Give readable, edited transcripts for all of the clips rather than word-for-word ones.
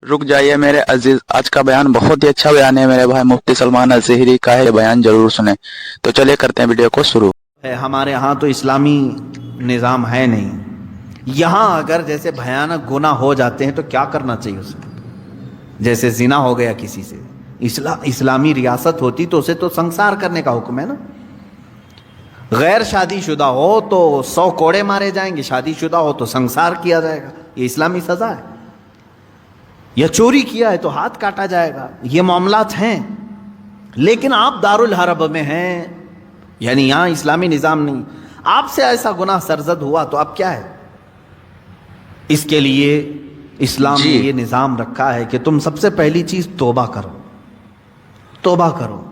रुक जाइए मेरे अजीज, आज का बयान बहुत ही अच्छा बयान है मेरे भाई मुफ्ती सलमान अज़हरी का है। ये बयान जरूर सुने। तो चलिए करते हैं वीडियो को शुरू। हमारे यहाँ तो इस्लामी निज़ाम है नहीं। यहाँ अगर जैसे भयानक गुनाह हो जाते हैं तो क्या करना चाहिए उसे? जैसे जिना हो गया किसी से, इस्लामी रियासत होती तो उसे तो संसार करने का हुक्म है ना। गैर शादीशुदा हो तो 100 कोड़े मारे जाएंगे, शादीशुदा हो तो संसार किया जाएगा। ये इस्लामी सजा है। या चोरी किया है तो हाथ काटा जाएगा। ये मामलात हैं। लेकिन आप दारुल हरब में हैं, यानी यहाँ इस्लामी निज़ाम नहीं। आपसे ऐसा गुनाह सरजद हुआ तो अब क्या है? इसके लिए इस्लाम ने ये निज़ाम रखा है कि तुम सबसे पहली चीज तौबा करो। तौबा करो,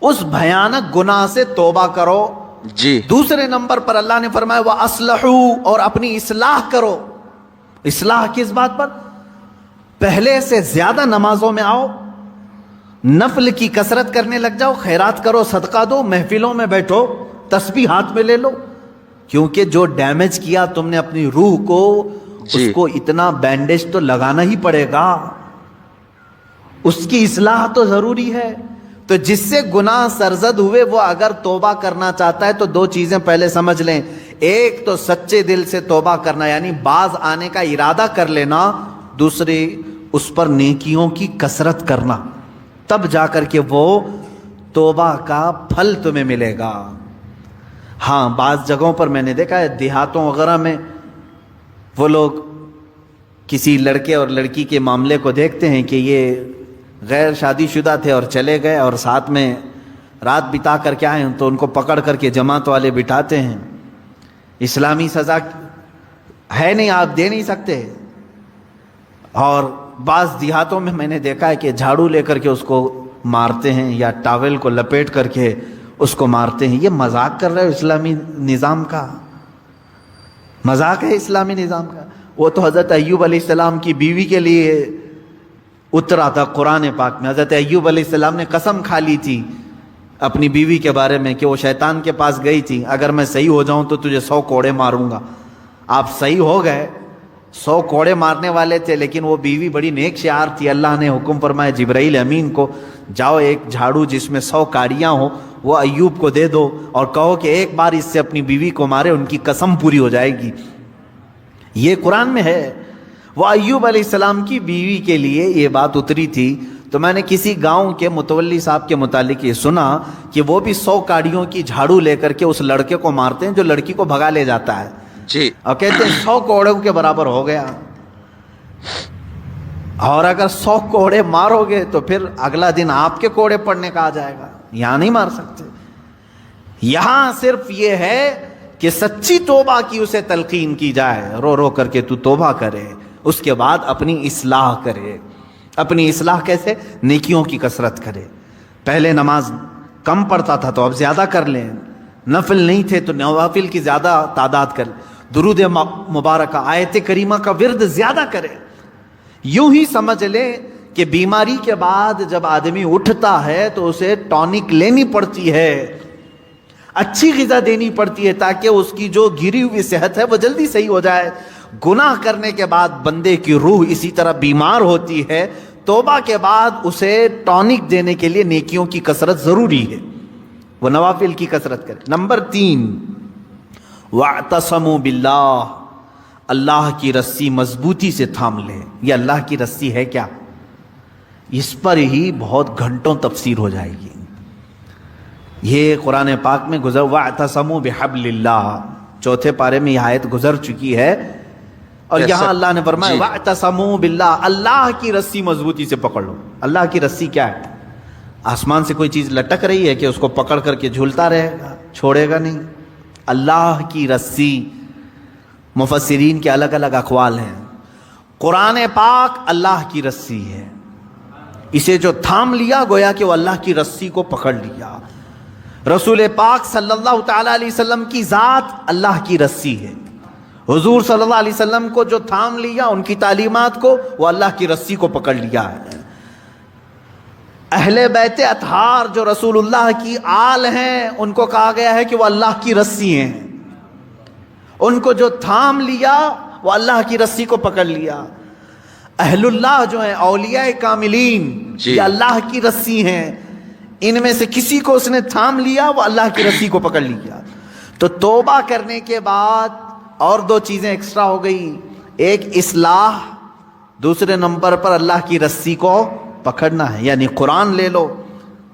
उस भयानक गुनाह से तौबा करो जी। दूसरे नंबर पर अल्लाह ने फरमाया वह असलहू, और अपनी इस्लाह करो। इस्लाह किस बात पर? पहले से ज्यादा नमाजों में आओ, नफल की कसरत करने लग जाओ, खैरात करो, सदका दो, महफिलों में बैठो, तस्बीह हाथ में ले लो। क्योंकि जो डैमेज किया तुमने अपनी रूह को, उसको इतना बैंडेज तो लगाना ही पड़ेगा। उसकी इस्लाह तो जरूरी है। तो जिससे गुनाह सरजद हुए वो अगर तौबा करना चाहता है तो दो चीजें पहले समझ लें। एक तो सच्चे दिल से तौबा करना, यानी बाज आने का इरादा कर लेना। दूसरे, उस पर नेकियों की कसरत करना, तब जाकर के वो तौबा का फल तुम्हें मिलेगा। हाँ, बाज़ जगहों पर मैंने देखा है, देहातों वगैरह में वो लोग किसी लड़के और लड़की के मामले को देखते हैं कि ये गैर शादीशुदा थे और चले गए और साथ में रात बिता कर के आए, तो उनको पकड़ करके जमात वाले बिठाते हैं। इस्लामी सज़ा है नहीं, आप दे नहीं सकते। और बाज़ देहातों में मैंने देखा है कि झाड़ू लेकर के उसको मारते हैं या टॉवेल को लपेट करके उसको मारते हैं। ये मजाक कर रहे हो इस्लामी निज़ाम का? मजाक है इस्लामी निज़ाम का। वो तो हज़रत अय्यूब अलैहिस्सलाम की बीवी के लिए उतरा था कुरान पाक में। हज़रत अय्यूब अलैहिस्सलाम ने कसम खा ली थी अपनी बीवी के बारे में कि वो शैतान के पास गई थी, अगर मैं सही हो जाऊं तो तुझे 100 कोड़े मारूंगा। आप सही हो गए, 100 कोड़े मारने वाले थे, लेकिन वो बीवी बड़ी नेक शार थी। अल्लाह ने हुक्म फरमाया जिब्राइल अमीन को, जाओ एक झाड़ू जिसमें 100 काड़ियाँ हो वो अय्यूब को दे दो और कहो कि एक बार इससे अपनी बीवी को मारे, उनकी कसम पूरी हो जाएगी। ये कुरान में है। वो अय्यूब अलैहिस्सलाम की बीवी के लिए ये बात उतरी थी। तो मैंने किसी गांव के मुतवल्ली साहब के मुतालिक ये सुना कि वो भी 100 काड़ियों की झाड़ू लेकर के उस लड़के को मारते हैं जो लड़की को भगा ले जाता है जी। और कहते हैं 100 कोड़ों के बराबर हो गया। और अगर 100 कोड़े मारोगे तो फिर अगला दिन आपके कोड़े पड़ने का आ जाएगा। यहां नहीं मार सकते। यहां सिर्फ ये है कि सच्ची तौबा की उसे तलकीन की जाए, रो रो करके तू तौबा करे, उसके बाद अपनी इस्लाह करे। अपनी इस्लाह कैसे? नेकियों की कसरत करे। पहले नमाज कम पढ़ता था तो अब ज्यादा कर लें, नफिल नहीं थे तो नवाफिल की ज्यादा तादाद कर, दुरूद मुबारक आयत करीमा का विर्द ज्यादा करे। यूं ही समझ ले कि बीमारी के बाद जब आदमी उठता है तो उसे टॉनिक लेनी पड़ती है, अच्छी ग़िज़ा देनी पड़ती है ताकि उसकी जो गिरी हुई सेहत है वो जल्दी सही हो जाए। गुनाह करने के बाद बंदे की रूह इसी तरह बीमार होती है। तौबा के बाद उसे टॉनिक देने के लिए नेकियों की कसरत जरूरी है, वो नवाफिल की कसरत करे। नंबर 3, वअतसमू बिल्लाह, अल्लाह की रस्सी मजबूती से थाम ले। ये अल्लाह की रस्सी है क्या? इस पर ही बहुत घंटों तफसीर हो जाएगी। ये कुरान पाक में गुजर, वअतसमू बिहब्लिल्लाह, चौथे पारे में यह आयत गुजर चुकी है। और यहां अल्लाह ने फरमाया वअतसमू बिल्लाह, अल्लाह की रस्सी मजबूती से पकड़ लो। अल्लाह की रस्सी क्या है? आसमान से कोई चीज लटक रही है कि उसको पकड़ करके झूलता रहेगा, छोड़ेगा नहीं। अल्लाह की रस्सी, मुफस्सिरीन के अलग अलग अक़वाल हैं। कुरान पाक अल्लाह की रस्सी है। इसे जो थाम लिया गोया कि वो अल्लाह की रस्सी को पकड़ लिया। रसूल पाक सल्लल्लाहु तआला अलैहि वसल्लम की जात अल्लाह की रस्सी है। हुजूर सल्लल्लाहु अलैहि वसल्लम को जो थाम लिया, उनकी तालीमात को, वो अल्लाह की रस्सी को पकड़ लिया है। अहले बैत अतहार जो रसूलुल्लाह की आल हैं, उनको कहा गया है कि वो अल्लाह की रस्सी हैं। उनको जो थाम लिया वो अल्लाह की रस्सी को पकड़ लिया। اہل اللہ جو ہیں اولیاء کاملین جی۔ یہ اللہ کی رسی ہیں، ان میں سے کسی کو اس نے تھام لیا وہ اللہ کی رسی کو پکڑ لیا۔ تو توبہ کرنے کے بعد اور دو چیزیں ایکسٹرا ہو گئی، ایک اصلاح، دوسرے نمبر پر اللہ کی رسی کو پکڑنا ہے، یعنی قرآن لے لو۔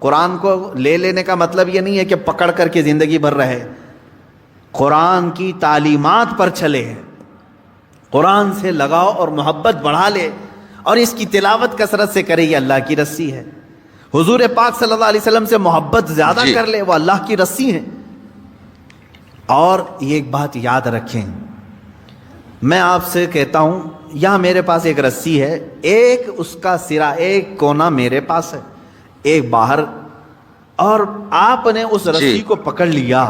قرآن کو لے لینے کا مطلب یہ نہیں ہے کہ پکڑ کر کے زندگی بھر رہے، قرآن کی تعلیمات پر چلے، قرآن سے لگاؤ اور محبت بڑھا لے، اور اس کی تلاوت کثرت سے کرے، یہ اللہ کی رسی ہے۔ حضور پاک صلی اللہ علیہ وسلم سے محبت زیادہ جی۔ کر لے، وہ اللہ کی رسی ہے۔ اور یہ ایک بات یاد رکھیں، میں آپ سے کہتا ہوں، یہاں میرے پاس ایک رسی ہے، ایک اس کا سرا، ایک کونا میرے پاس ہے، ایک باہر، اور آپ نے اس رسی کو پکڑ لیا،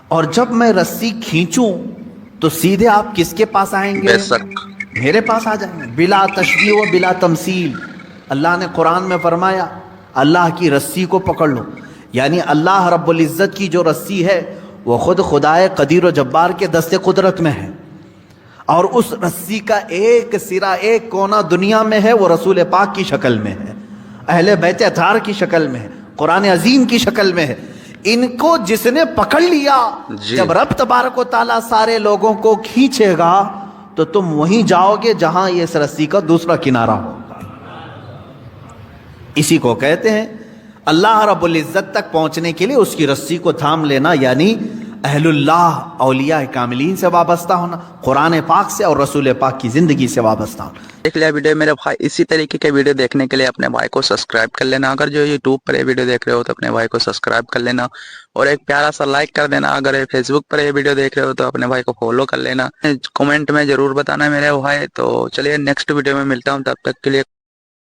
اور جب میں رسی کھینچوں تو سیدھے آپ کس کے پاس آئیں گے؟ بے شک میرے پاس آ جائیں گے، بلا تشبیہ و بلا تمثیل۔ اللہ نے قرآن میں فرمایا اللہ کی رسی کو پکڑ لو، یعنی اللہ رب العزت کی جو رسی ہے وہ خود خدائے قدیر و جبار کے دست قدرت میں ہے، اور اس رسی کا ایک سرا، ایک کونا دنیا میں ہے، وہ رسول پاک کی شکل میں ہے، اہل بیت اطہار کی شکل میں ہے، قرآن عظیم کی شکل میں ہے۔ ان کو جس نے پکڑ لیا، جی۔ جب رب تبارک و تعالیٰ سارے لوگوں کو کھینچے گا تو تم وہیں جاؤ گے جہاں یہ اس رسی کا دوسرا کنارہ ہوگا۔ اسی کو کہتے ہیں اللہ رب العزت تک پہنچنے کے لیے اس کی رسی کو تھام لینا، یعنی اہل اللہ، اولیاء کاملین سے وابستہ ہونا، قرآن پاک سے اور رسول پاک کی زندگی سے وابستہ ہونا۔ دیکھ لیا ویڈیو میرے بھائی، اسی طریقے کے ویڈیو دیکھنے کے لیے اپنے بھائی کو سبسکرائب کر لینا، اگر جو یوٹیوب پر یہ ویڈیو دیکھ رہے ہو تو اپنے بھائی کو سبسکرائب کر لینا، اور ایک پیارا سا لائک کر دینا، اگر فیس بک پر یہ ویڈیو دیکھ رہے ہو تو اپنے بھائی کو فالو کر لینا، کمنٹ میں ضرور بتانا میرے بھائی۔ تو چلیے نیکسٹ ویڈیو میں ملتا ہوں، تب تک کے لیے